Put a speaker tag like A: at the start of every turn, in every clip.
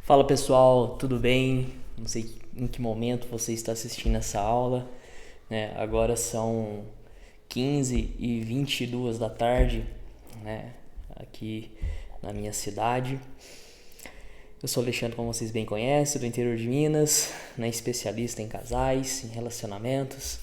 A: Fala pessoal, tudo bem? Não sei em que momento você está assistindo essa aula, né? Agora são 15h22 da tarde, né? Aqui na minha cidade. Eu sou Alexandre, como vocês bem conhecem, do interior de Minas, né? Especialista em casais, em relacionamentos,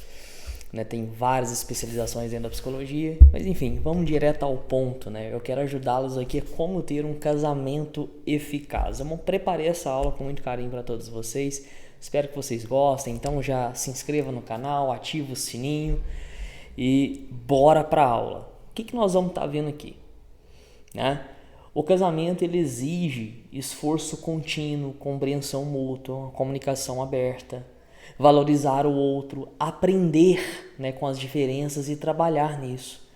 A: né? Tem várias especializações dentro da psicologia, mas enfim, vamos direto ao ponto, né? Eu quero ajudá-los aqui a como ter um casamento eficaz. Eu preparei essa aula com muito carinho para todos vocês, espero que vocês gostem, então já se inscreva no canal, ativa o sininho e bora para a aula. O que nós vamos estar vendo aqui, né? O casamento ele exige esforço contínuo, compreensão mútua, comunicação aberta, valorizar o outro, aprender, né, com as diferenças e trabalhar nisso,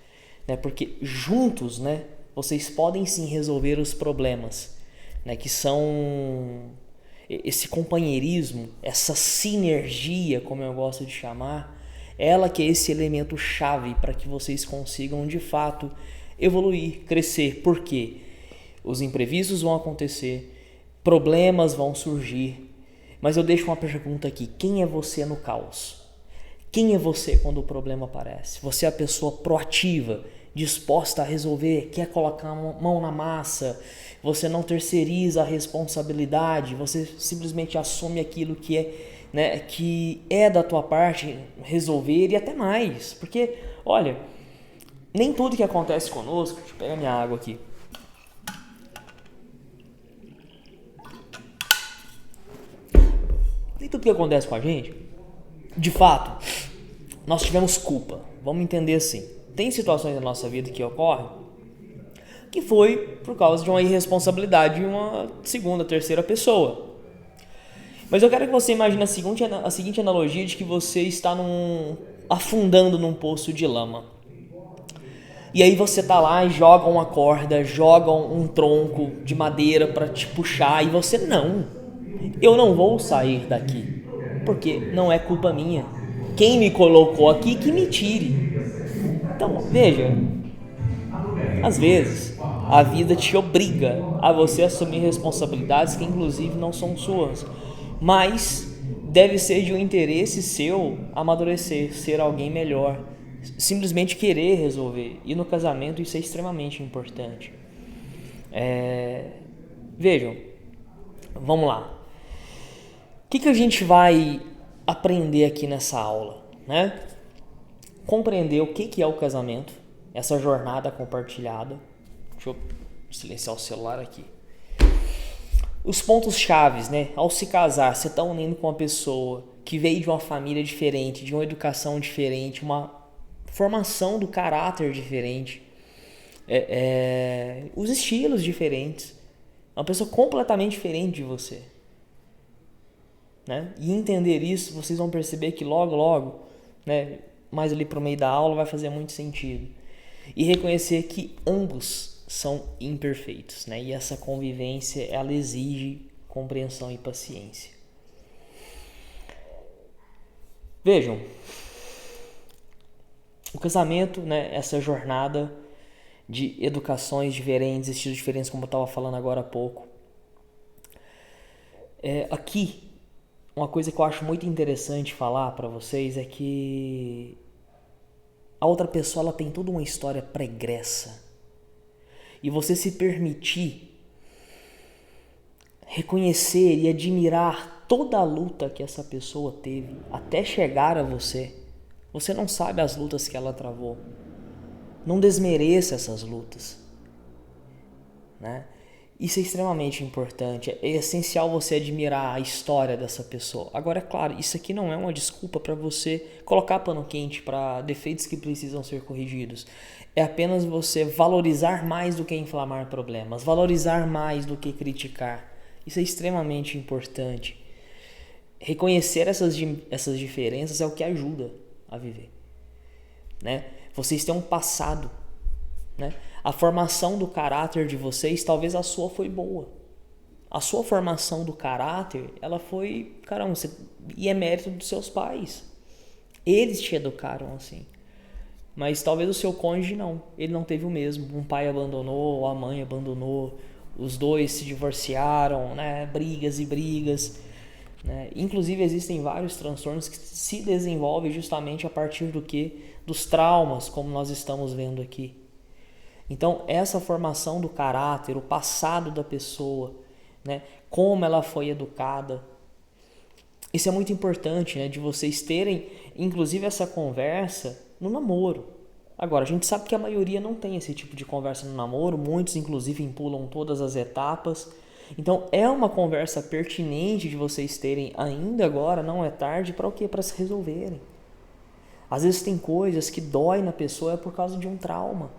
A: né, porque juntos, né, vocês podem sim resolver os problemas, né, que são esse companheirismo, essa sinergia, como eu gosto de chamar, ela que é esse elemento chave para que vocês consigam de fato evoluir, crescer. Por quê? Os imprevistos vão acontecer, problemas vão surgir, mas eu deixo uma pergunta aqui: quem é você no caos? Quem é você quando o problema aparece? Você é a pessoa proativa, disposta a resolver, quer colocar a mão na massa, você não terceiriza a responsabilidade, você simplesmente assume aquilo que é, né, que é da tua parte resolver e até mais. Porque, olha, nem tudo que acontece conosco... Deixa eu pegar minha água aqui. Nem tudo que acontece com a gente, de fato, nós tivemos culpa. Vamos entender assim. Tem situações na nossa vida que ocorrem que foi por causa de uma irresponsabilidade de uma segunda, terceira pessoa. Mas eu quero que você imagine a seguinte analogia de que você está afundando num poço de lama. E aí você tá lá e joga uma corda, joga um tronco de madeira para te puxar e você não. Eu não vou sair daqui, porque não é culpa minha. Quem me colocou aqui que me tire. Então, veja, às vezes a vida te obriga a você assumir responsabilidades que inclusive não são suas, mas deve ser de um interesse seu amadurecer, ser alguém melhor, simplesmente querer resolver. E no casamento isso é extremamente importante. Vejam, vamos lá. O que a gente vai aprender aqui nessa aula, né? Compreender o que é o casamento, essa jornada compartilhada. Deixa eu silenciar o celular aqui. Os pontos chaves, né? Ao se casar, você está unindo com uma pessoa que veio de uma família diferente, de uma educação diferente, uma formação do caráter diferente, os estilos diferentes, uma pessoa completamente diferente de você, né? E entender isso, vocês vão perceber que logo, né, mais ali pro meio da aula vai fazer muito sentido. E reconhecer que ambos são imperfeitos, né? E essa convivência, ela exige compreensão e paciência. Vejam, o casamento, né, essa jornada de educações diferentes, estilos diferentes, como eu estava falando agora há pouco. Aqui, uma coisa que eu acho muito interessante falar para vocês é que a outra pessoa ela tem toda uma história pregressa. E você se permitir reconhecer e admirar toda a luta que essa pessoa teve até chegar a você. Você não sabe as lutas que ela travou. Não desmereça essas lutas, né? Isso é extremamente importante. É essencial você admirar a história dessa pessoa. Agora, é claro, isso aqui não é uma desculpa para você colocar pano quente para defeitos que precisam ser corrigidos. É apenas você valorizar mais do que inflamar problemas, valorizar mais do que criticar. Isso é extremamente importante. Reconhecer essas diferenças é o que ajuda a viver, né? Vocês têm um passado, né? A formação do caráter de vocês, talvez a sua foi boa. A sua formação do caráter, ela foi, caramba, e é mérito dos seus pais. Eles te educaram assim. Mas talvez o seu cônjuge não. Ele não teve o mesmo. Um pai abandonou, ou a mãe abandonou, os dois se divorciaram, né? Brigas e brigas, né? Inclusive existem vários transtornos que se desenvolvem justamente a partir do que? Dos traumas, como nós estamos vendo aqui. Então, essa formação do caráter, o passado da pessoa, né? Como ela foi educada, isso é muito importante, né? De vocês terem, inclusive, essa conversa no namoro. Agora, a gente sabe que a maioria não tem esse tipo de conversa no namoro, muitos, inclusive, pulam todas as etapas. Então, é uma conversa pertinente de vocês terem ainda agora, não é tarde, para o quê? Para se resolverem. Às vezes tem coisas que dói na pessoa é por causa de um trauma.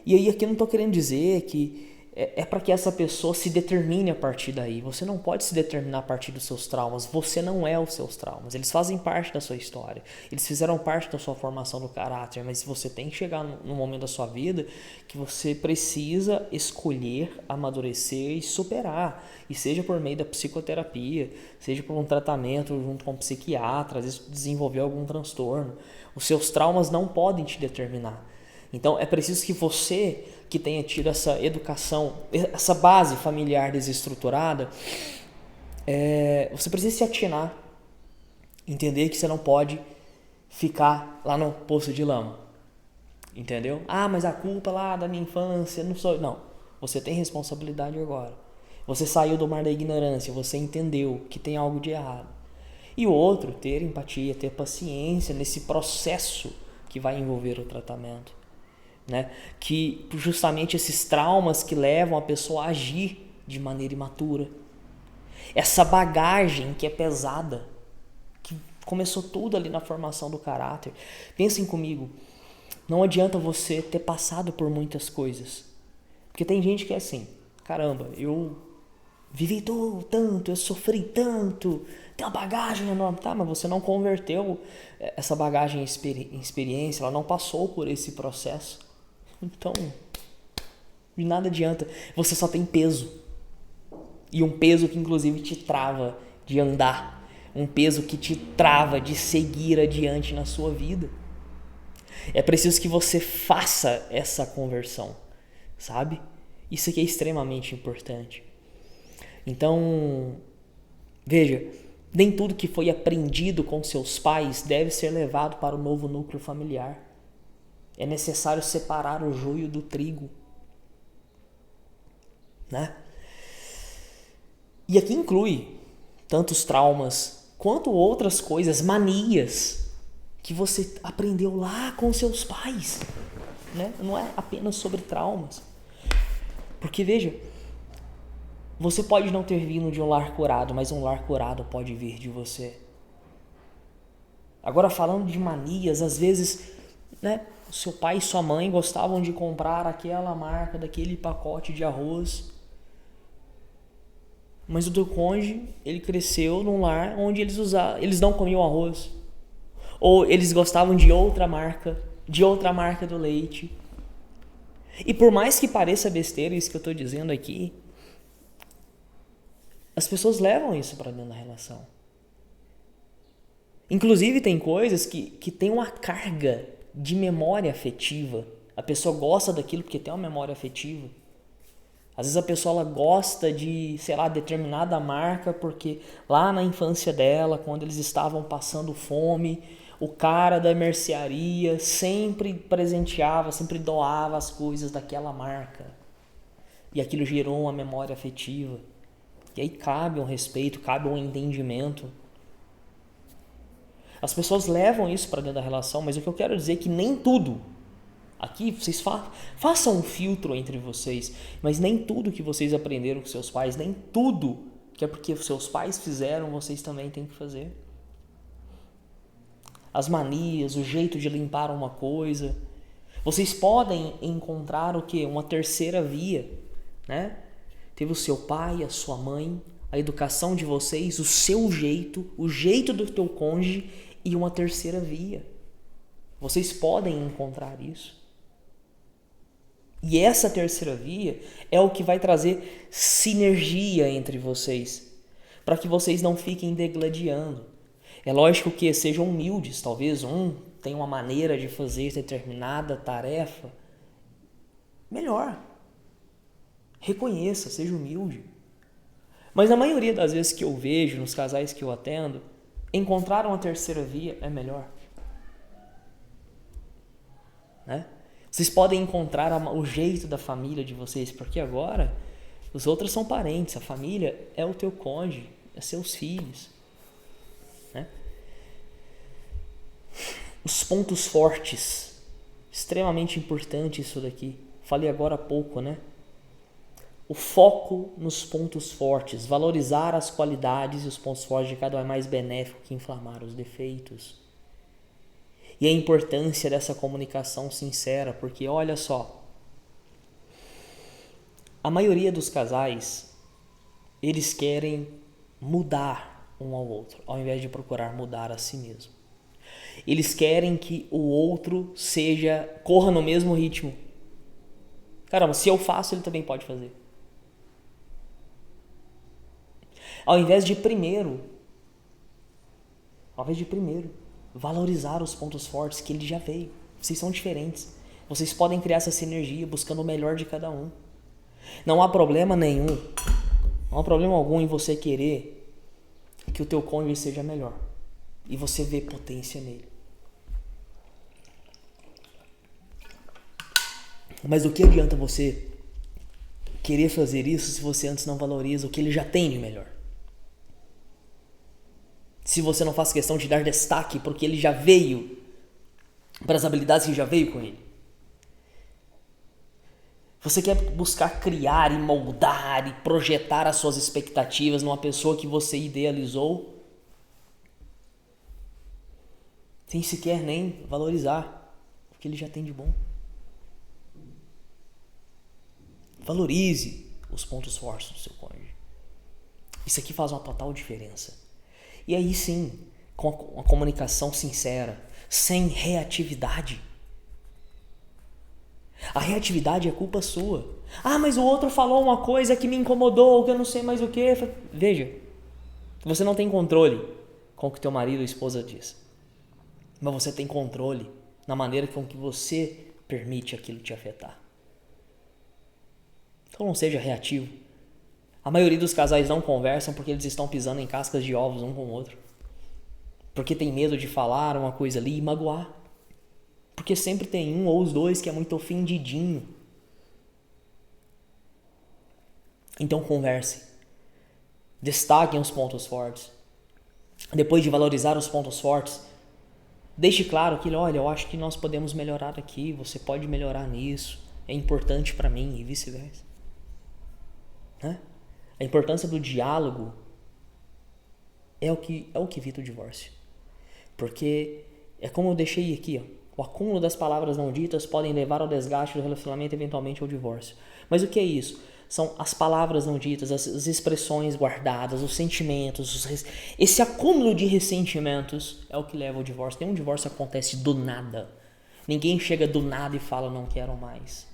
A: E aí aqui eu não estou querendo dizer que é para que essa pessoa se determine a partir daí. Você não pode se determinar a partir dos seus traumas. Você não é os seus traumas. Eles fazem parte da sua história. Eles fizeram parte da sua formação do caráter. Mas você tem que chegar num momento da sua vida que você precisa escolher, amadurecer e superar. E seja por meio da psicoterapia, seja por um tratamento junto com um psiquiatra, às vezes desenvolver algum transtorno. Os seus traumas não podem te determinar. Então é preciso que você, que tenha tido essa educação, essa base familiar desestruturada, você precisa se atinar, entender que você não pode ficar lá no poço de lama, entendeu? Ah, mas a culpa lá da minha infância, não sou... Não, você tem responsabilidade agora. Você saiu do mar da ignorância, você entendeu que tem algo de errado. E o outro, ter empatia, ter paciência nesse processo que vai envolver o tratamento. Né? Que justamente esses traumas que levam a pessoa a agir de maneira imatura, essa bagagem que é pesada, que começou tudo ali na formação do caráter. Pensem comigo, não adianta você ter passado por muitas coisas, porque tem gente que é assim, caramba, eu vivi tanto, eu sofri tanto, tem uma bagagem enorme, tá? Mas você não converteu essa bagagem em experiência, ela não passou por esse processo. Então, de nada adianta. Você só tem peso. E um peso que inclusive te trava de andar. Um peso que te trava de seguir adiante na sua vida. É preciso que você faça essa conversão, sabe? Isso aqui é extremamente importante. Então, veja, nem tudo que foi aprendido com seus pais deve ser levado para o novo núcleo familiar. É necessário separar o joio do trigo, né? E aqui inclui tantos traumas quanto outras coisas, manias que você aprendeu lá com seus pais, né? Não é apenas sobre traumas. Porque veja, você pode não ter vindo de um lar curado, mas um lar curado pode vir de você. Agora falando de manias, às vezes, né? Seu pai e sua mãe gostavam de comprar aquela marca, daquele pacote de arroz. Mas o teu cônjuge, ele cresceu num lar onde eles não comiam arroz. Ou eles gostavam de outra marca do leite. E por mais que pareça besteira isso que eu estou dizendo aqui, as pessoas levam isso para dentro da relação. Inclusive tem coisas que tem uma carga de memória afetiva. A pessoa gosta daquilo porque tem uma memória afetiva. Às vezes a pessoa ela gosta de, sei lá, determinada marca porque lá na infância dela, quando eles estavam passando fome, o cara da mercearia sempre presenteava, sempre doava as coisas daquela marca. E aquilo gerou uma memória afetiva. E aí cabe um respeito, cabe um entendimento. As pessoas levam isso para dentro da relação, mas o que eu quero dizer é que nem tudo, aqui vocês façam um filtro entre vocês, mas nem tudo que vocês aprenderam com seus pais, nem tudo que é porque seus pais fizeram, vocês também têm que fazer. As manias, o jeito de limpar uma coisa, vocês podem encontrar o quê? Uma terceira via, né? Teve o seu pai, a sua mãe, a educação de vocês, o seu jeito, o jeito do teu cônjuge, e uma terceira via. Vocês podem encontrar isso. E essa terceira via é o que vai trazer sinergia entre vocês, para que vocês não fiquem degladiando. É lógico que sejam humildes, talvez um tenha uma maneira de fazer determinada tarefa melhor. Reconheça, seja humilde. Mas na maioria das vezes que eu vejo, nos casais que eu atendo, encontrar uma terceira via é melhor. Né? Vocês podem encontrar o jeito da família de vocês, porque agora os outros são parentes, a família é o teu cônjuge, é seus filhos. Né? Os pontos fortes, extremamente importante isso daqui. Falei agora há pouco, né? O foco nos pontos fortes, valorizar as qualidades e os pontos fortes de cada um é mais benéfico que inflamar os defeitos. E a importância dessa comunicação sincera, porque olha só, a maioria dos casais, eles querem mudar um ao outro, ao invés de procurar mudar a si mesmo. Eles querem que o outro corra no mesmo ritmo. Caramba, se eu faço, ele também pode fazer. Ao invés de primeiro valorizar os pontos fortes que ele já veio. Vocês são diferentes. Vocês podem criar essa sinergia buscando o melhor de cada um. Não há problema nenhum, não há problema algum em você querer que o teu cônjuge seja melhor e você vê potência nele. Mas do que adianta você querer fazer isso se você antes não valoriza o que ele já tem de melhor? Se você não faz questão de dar destaque porque ele já veio, para as habilidades que já veio com ele. Você quer buscar criar e moldar e projetar as suas expectativas numa pessoa que você idealizou, sem sequer nem valorizar o que ele já tem de bom. Valorize os pontos fortes do seu cônjuge. Isso aqui faz uma total diferença. E aí sim, com uma comunicação sincera, sem reatividade. A reatividade é culpa sua. Ah, mas o outro falou uma coisa que me incomodou, que eu não sei mais o que. Veja, você não tem controle com o que teu marido ou esposa diz. Mas você tem controle na maneira com que você permite aquilo te afetar. Então não seja reativo. A maioria dos casais não conversam porque eles estão pisando em cascas de ovos um com o outro. Porque tem medo de falar uma coisa ali e magoar. Porque sempre tem um ou os dois que é muito ofendidinho. Então converse. Destaquem os pontos fortes. Depois de valorizar os pontos fortes, deixe claro que, olha, eu acho que nós podemos melhorar aqui, você pode melhorar nisso, é importante para mim e vice-versa. Né? A importância do diálogo é o que evita o divórcio. Porque é como eu deixei aqui, ó. O acúmulo das palavras não ditas podem levar ao desgaste do relacionamento e eventualmente ao divórcio. Mas o que é isso? São as palavras não ditas, as expressões guardadas, os sentimentos, esse acúmulo de ressentimentos é o que leva ao divórcio. Nenhum divórcio acontece do nada. Ninguém chega do nada e fala não quero mais.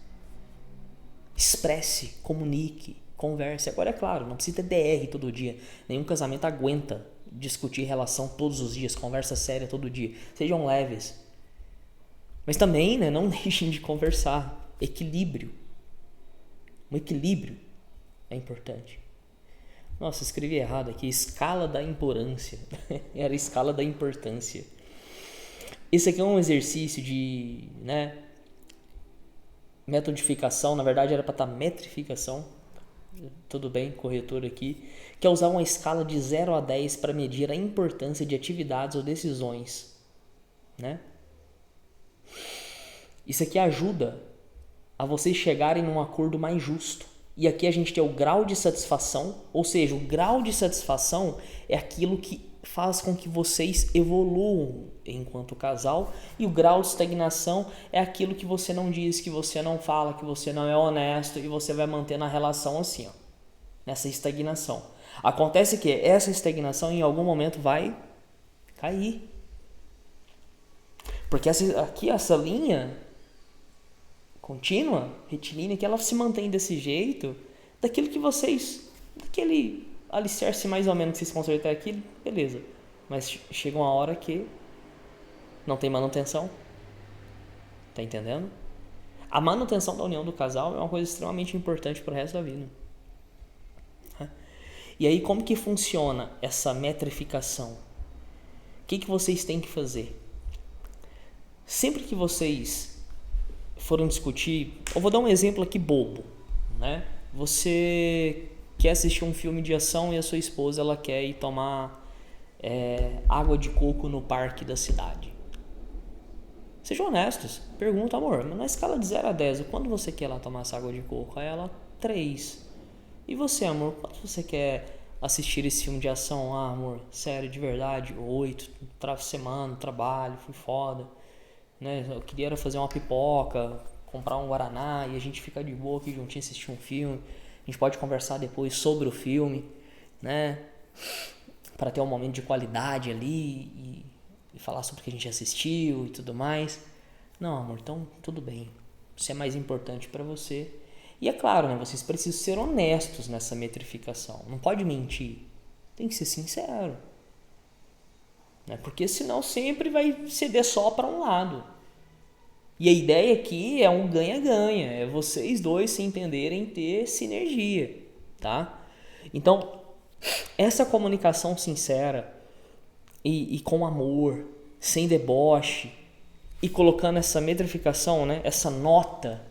A: Expresse, comunique, converse. Agora é claro, não precisa ter DR todo dia. Nenhum casamento aguenta discutir relação todos os dias, conversa séria todo dia. Sejam leves. Mas também, né, não deixem de conversar. Equilíbrio. Um equilíbrio é importante. Nossa, escrevi errado aqui. Escala da importância. Era escala da importância. Esse aqui é um exercício de, né, metodificação. Na verdade era para estar metrificação. Tudo bem, corretor aqui. Que é usar uma escala de 0 a 10 para medir a importância de atividades ou decisões. Né? Isso aqui ajuda a vocês chegarem num acordo mais justo. E aqui a gente tem o grau de satisfação, ou seja, o grau de satisfação é aquilo que faz com que vocês evoluam enquanto casal, e o grau de estagnação é aquilo que você não diz, que você não fala, que você não é honesto, e você vai manter na relação assim, ó, nessa estagnação. Acontece que essa estagnação em algum momento vai cair. Porque essa linha contínua, retilínea, que ela se mantém desse jeito, daquele alicerce mais ou menos que vocês construíram até aqui, beleza. Mas chega uma hora que não tem manutenção. Tá entendendo? A manutenção da união do casal é uma coisa extremamente importante para o resto da vida. E aí, como que funciona essa metrificação? O que vocês têm que fazer? Sempre que vocês forem discutir, eu vou dar um exemplo aqui bobo, né? Você quer assistir um filme de ação e a sua esposa ela quer ir tomar água de coco no parque da cidade. Sejam honestos, pergunta, amor, mas na escala de 0 a 10, quando você quer lá tomar essa água de coco? Aí ela, 3. E você, amor, quando você quer assistir esse filme de ação? Ah, amor, sério, de verdade, 8, semana, trabalho, fui foda, né? Eu queria era fazer uma pipoca, comprar um guaraná e a gente fica de boa aqui juntinho assistir um filme. A gente pode conversar depois sobre o filme, né? Para ter um momento de qualidade ali e falar sobre o que a gente assistiu e tudo mais. Não, amor, então tudo bem. Isso é mais importante para você. E é claro, né, vocês precisam ser honestos nessa metrificação. Não pode mentir. Tem que ser sincero. Né? Porque senão sempre vai ceder só para um lado. E a ideia aqui é um ganha-ganha. É vocês dois se entenderem e ter sinergia. Tá? Então, essa comunicação sincera e com amor, sem deboche, e colocando essa metrificação, né, essa nota,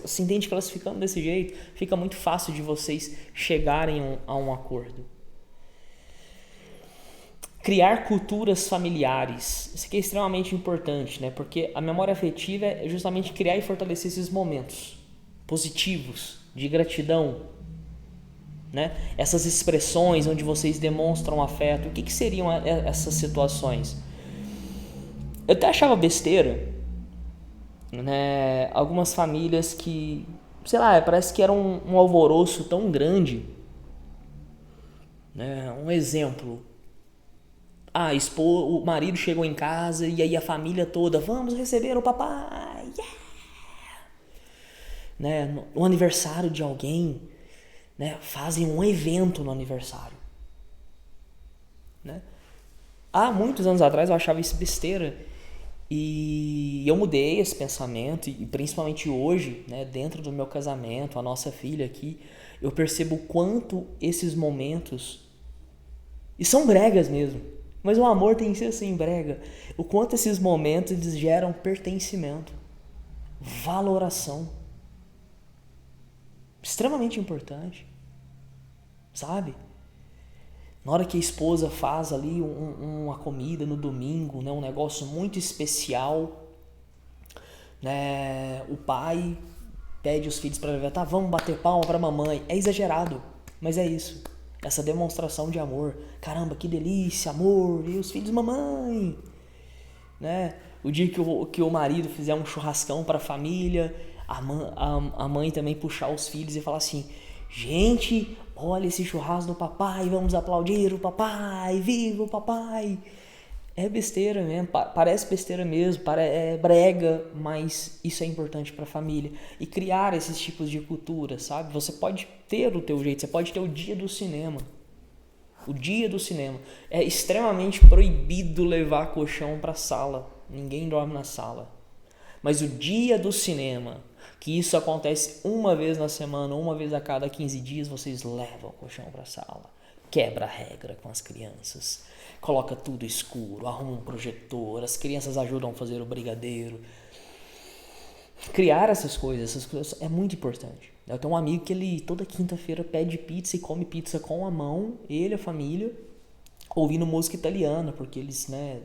A: se entende classificando desse jeito, fica muito fácil de vocês chegarem a um acordo. Criar culturas familiares. Isso aqui é extremamente importante, né, porque a memória afetiva é justamente criar e fortalecer esses momentos positivos de gratidão, né? Essas expressões onde vocês demonstram afeto. O que seriam essas situações? Eu até achava besteira, né? Algumas famílias que, sei lá, parece que era um alvoroço tão grande, né? Um exemplo, o marido chegou em casa e aí a família toda, vamos receber o papai, yeah! Né? No aniversário de alguém, né? Fazem um evento no aniversário, né? Há muitos anos atrás eu achava isso besteira e eu mudei esse pensamento e principalmente hoje, né, dentro do meu casamento, a nossa filha aqui, eu percebo o quanto esses momentos, e são bregas mesmo, mas o amor tem que ser assim, brega, o quanto esses momentos eles geram pertencimento, valoração, extremamente importante, sabe? Na hora que a esposa faz ali uma comida no domingo, né, um negócio muito especial, né, o pai pede os filhos para levar, tá, vamos bater palma para mamãe. É exagerado, mas é isso. Essa demonstração de amor. Caramba, que delícia, amor, e os filhos, mamãe. Né? O dia que o marido fizer um churrascão para a família, a mãe também puxar os filhos e falar assim, gente, olha esse churrasco do papai, vamos aplaudir o papai, viva o papai. É besteira mesmo, parece besteira mesmo, é brega, mas isso é importante para a família. E criar esses tipos de cultura, sabe? Você pode ter o teu jeito, você pode ter o dia do cinema. O dia do cinema. É extremamente proibido levar colchão para a sala. Ninguém dorme na sala. Mas o dia do cinema, que isso acontece uma vez na semana, uma vez a cada 15 dias, vocês levam o colchão para a sala. Quebra a regra com as crianças. Coloca tudo escuro, arruma um projetor, as crianças ajudam a fazer o brigadeiro. Criar essas coisas é muito importante. Eu tenho um amigo que ele toda quinta-feira pede pizza e come pizza com a mão, ele e a família, ouvindo música italiana, porque eles, né,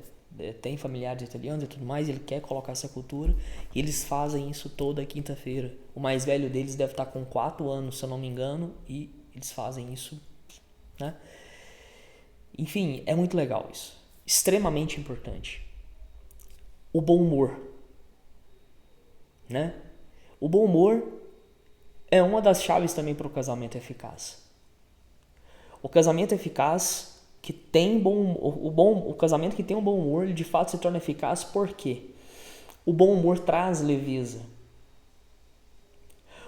A: têm familiares italianos e tudo mais, ele quer colocar essa cultura, e eles fazem isso toda quinta-feira. O mais velho deles deve estar com 4 anos, se eu não me engano, e eles fazem isso, né? Enfim, é muito legal isso. Extremamente importante. O bom humor, né? O bom humor é uma das chaves também para o casamento eficaz. O casamento eficaz que tem o casamento que tem um bom humor, ele de fato se torna eficaz porque o bom humor traz leveza.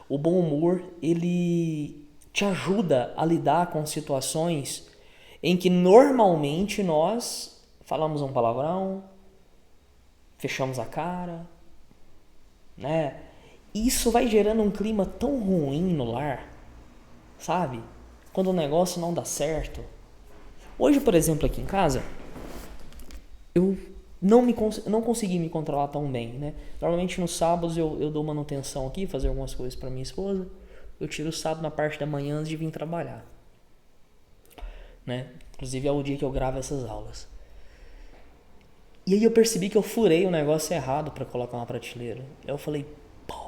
A: O bom humor, ele te ajuda a lidar com situações em que normalmente nós falamos um palavrão, fechamos a cara, né? E isso vai gerando um clima tão ruim no lar, sabe? Quando o negócio não dá certo. Hoje, por exemplo, aqui em casa, eu não consegui me controlar tão bem, né? Normalmente nos sábados eu dou manutenção aqui, fazer algumas coisas para minha esposa. Eu tiro o sábado na parte da manhã antes de vir trabalhar, né? Inclusive é o dia que eu gravo essas aulas. E aí eu percebi que eu furei o negócio errado para colocar uma prateleira. Aí eu falei, porra.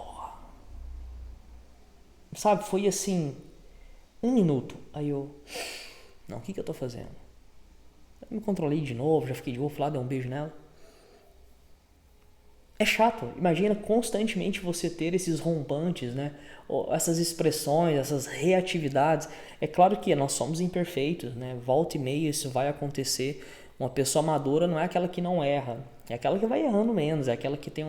A: Sabe, foi assim, 1 minuto. Aí eu, não, o que eu tô fazendo? Eu me controlei de novo, já fiquei de boa, fui lá, dei um beijo nela. É chato, imagina constantemente você ter esses rompantes, né? Essas expressões, essas reatividades. É claro que nós somos imperfeitos, né? Volta e meia isso vai acontecer. Uma pessoa madura não é aquela que não erra, é aquela que vai errando menos, é aquela que tem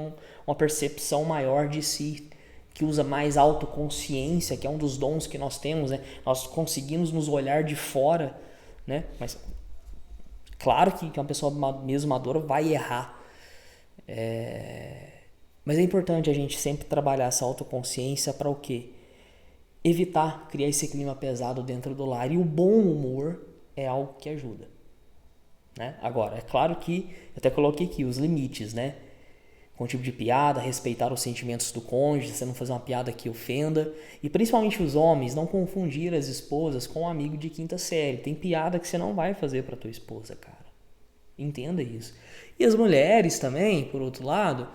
A: uma percepção maior de si, que usa mais autoconsciência, que é um dos dons que nós temos, né? Nós conseguimos nos olhar de fora, né? Mas claro que uma pessoa mesmo madura vai errar. Mas é importante a gente sempre trabalhar essa autoconsciência para o quê? Evitar criar esse clima pesado dentro do lar. E o bom humor é algo que ajuda, né? Agora, é claro que eu até coloquei aqui os limites, né? Com o tipo de piada, respeitar os sentimentos do cônjuge, você não fazer uma piada que ofenda. E principalmente os homens, não confundir as esposas com um amigo de quinta série. Tem piada que você não vai fazer para tua esposa, cara. Entenda isso. E as mulheres também, por outro lado,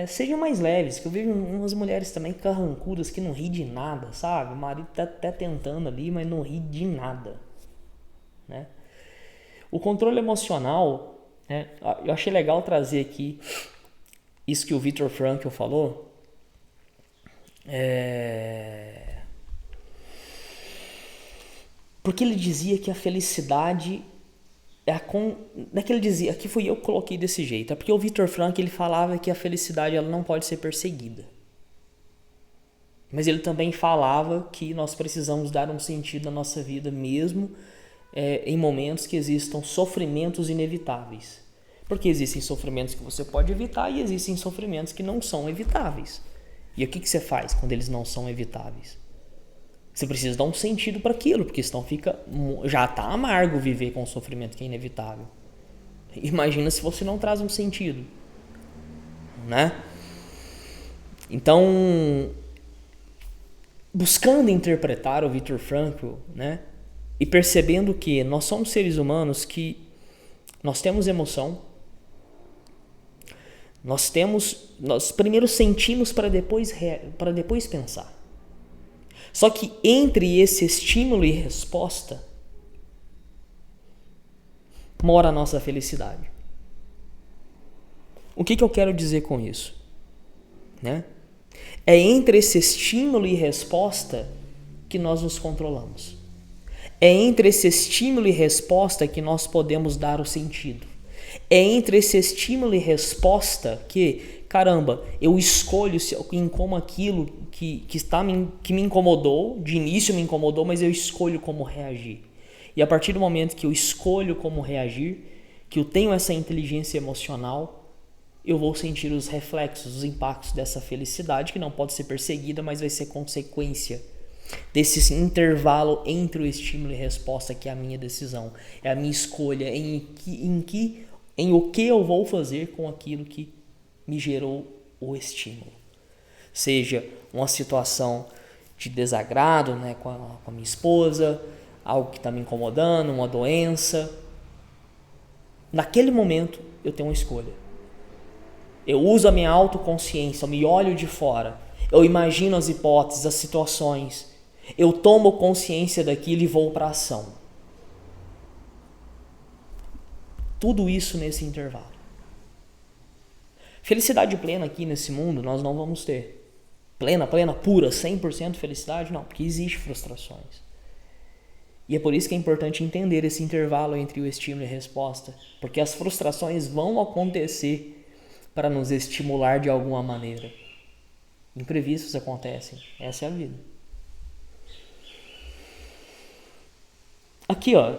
A: sejam mais leves, que eu vejo umas mulheres também carrancudas que não ri de nada, sabe? O marido tá até tentando ali, mas não ri de nada, né? O controle emocional, né? Eu achei legal trazer aqui isso que o Viktor Frankl falou. Porque ele dizia que a felicidade não é que ele dizia, aqui fui eu que coloquei desse jeito, é porque o Viktor Frankl ele falava que a felicidade ela não pode ser perseguida. Mas ele também falava que nós precisamos dar um sentido à nossa vida mesmo em momentos que existam sofrimentos inevitáveis. Porque existem sofrimentos que você pode evitar e existem sofrimentos que não são evitáveis. E o que você faz quando eles não são evitáveis? Você precisa dar um sentido para aquilo, porque senão já está amargo viver com um sofrimento que é inevitável. Imagina se você não traz um sentido, né? Então, buscando interpretar o Viktor Frankl, né? E percebendo que nós somos seres humanos que nós temos emoção, nós primeiro sentimos para depois pensar. Só que entre esse estímulo e resposta mora a nossa felicidade. O que eu quero dizer com isso? Né? É entre esse estímulo e resposta que nós nos controlamos. É entre esse estímulo e resposta que nós podemos dar o sentido. É entre esse estímulo e resposta que, caramba, eu escolho em como aquilo que me incomodou, de início me incomodou, mas eu escolho como reagir. E a partir do momento que eu escolho como reagir, que eu tenho essa inteligência emocional, eu vou sentir os reflexos, os impactos dessa felicidade, que não pode ser perseguida, mas vai ser consequência desse intervalo entre o estímulo e resposta, que é a minha decisão, é a minha escolha em o que eu vou fazer com aquilo que me gerou o estímulo. Seja uma situação de desagrado, né, com a minha esposa, algo que está me incomodando, uma doença. Naquele momento eu tenho uma escolha. Eu uso a minha autoconsciência, eu me olho de fora, eu imagino as hipóteses, as situações, eu tomo consciência daquilo e vou para a ação. Tudo isso nesse intervalo. Felicidade plena aqui nesse mundo nós não vamos ter. Plena, pura, 100% felicidade? Não, porque existe frustrações. E é por isso que é importante entender esse intervalo entre o estímulo e a resposta. Porque as frustrações vão acontecer para nos estimular de alguma maneira. Imprevistos acontecem. Essa é a vida. Aqui, ó,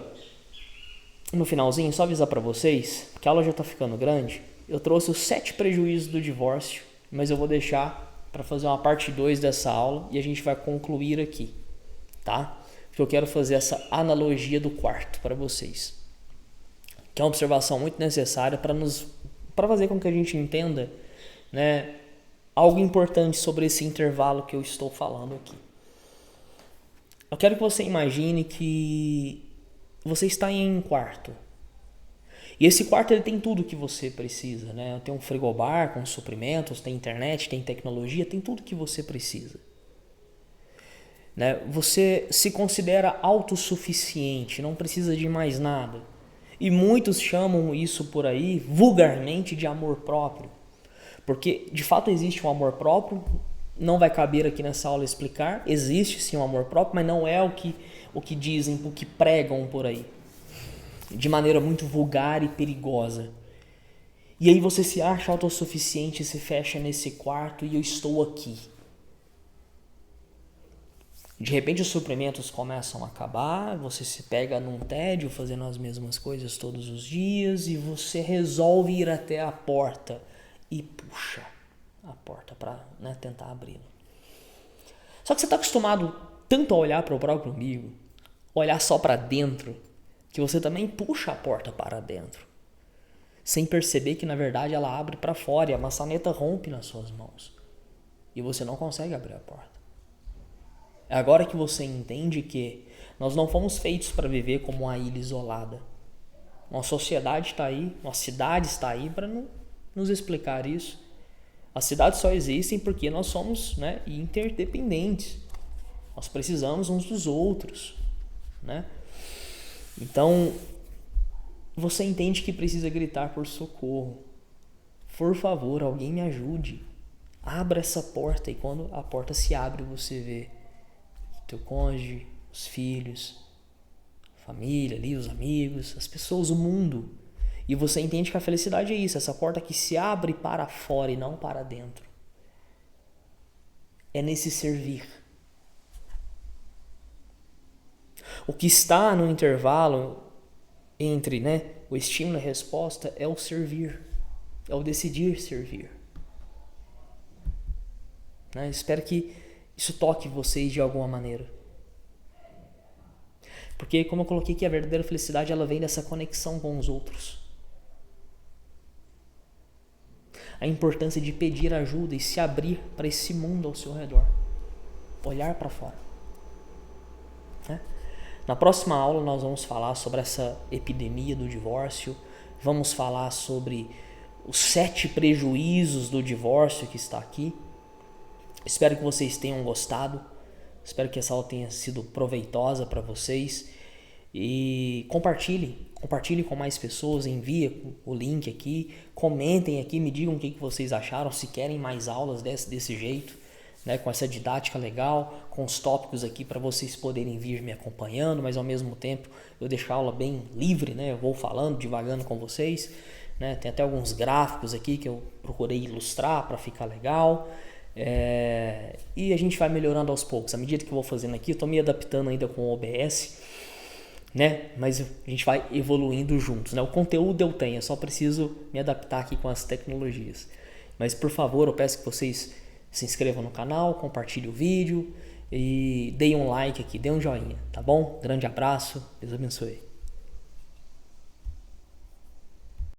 A: no finalzinho, só avisar para vocês que a aula já está ficando grande. Eu trouxe os 7 prejuízos do divórcio, mas eu vou deixar para fazer uma parte 2 dessa aula e a gente vai concluir aqui, tá? Porque eu quero fazer essa analogia do quarto para vocês, que é uma observação muito necessária para fazer com que a gente entenda, né, algo importante sobre esse intervalo que eu estou falando aqui. Eu quero que você imagine que você está em um quarto. E esse quarto ele tem tudo que você precisa, né? Tem um frigobar com suprimentos, tem internet, tem tecnologia, tem tudo que você precisa. Né? Você se considera autossuficiente, não precisa de mais nada. E muitos chamam isso por aí, vulgarmente, de amor próprio. Porque de fato existe um amor próprio, não vai caber aqui nessa aula explicar, existe sim um amor próprio, mas não é o que dizem, o que pregam por aí. De maneira muito vulgar e perigosa. E aí você se acha autossuficiente, se fecha nesse quarto e eu estou aqui. De repente os suprimentos começam a acabar, você se pega num tédio fazendo as mesmas coisas todos os dias e você resolve ir até a porta e puxa a porta para, né, tentar abri-la. Só que você está acostumado tanto a olhar para o próprio umbigo, olhar só para dentro, que você também puxa a porta para dentro, sem perceber que na verdade ela abre para fora e a maçaneta rompe nas suas mãos e você não consegue abrir a porta. É agora que você entende que nós não fomos feitos para viver como uma ilha isolada. Nossa sociedade está aí, nossa cidade está aí para nos explicar isso. As cidades só existem porque nós somos, né, interdependentes. Nós precisamos uns dos outros, né? Então, você entende que precisa gritar por socorro. Por favor, alguém me ajude. Abra essa porta. E quando a porta se abre, você vê teu cônjuge, os filhos, a família ali, os amigos, as pessoas, o mundo. E você entende que a felicidade é isso, essa porta que se abre para fora e não para dentro. É nesse servir. O que está no intervalo entre, né, o estímulo e a resposta é o servir, é o decidir servir. Né? Espero que isso toque vocês de alguma maneira. Porque, como eu coloquei aqui, a verdadeira felicidade ela vem dessa conexão com os outros. A importância de pedir ajuda e se abrir para esse mundo ao seu redor. Olhar para fora. Né? Na próxima aula nós vamos falar sobre essa epidemia do divórcio, vamos falar sobre os 7 prejuízos do divórcio que está aqui. Espero que vocês tenham gostado, espero que essa aula tenha sido proveitosa para vocês e compartilhe com mais pessoas, envie o link aqui, comentem aqui, me digam o que vocês acharam, se querem mais aulas desse jeito. Né, com essa didática legal, com os tópicos aqui para vocês poderem vir me acompanhando, mas ao mesmo tempo eu deixo a aula bem livre, né, eu vou falando, divagando com vocês, né, tem até alguns gráficos aqui que eu procurei ilustrar para ficar legal, e a gente vai melhorando aos poucos, à medida que eu vou fazendo aqui, eu estou me adaptando ainda com o OBS, né, mas a gente vai evoluindo juntos, né, o conteúdo eu tenho, eu só preciso me adaptar aqui com as tecnologias, mas por favor eu peço que vocês se inscrevam no canal, compartilhem o vídeo e deem um like aqui, deem um joinha, tá bom? Grande abraço, Deus abençoe.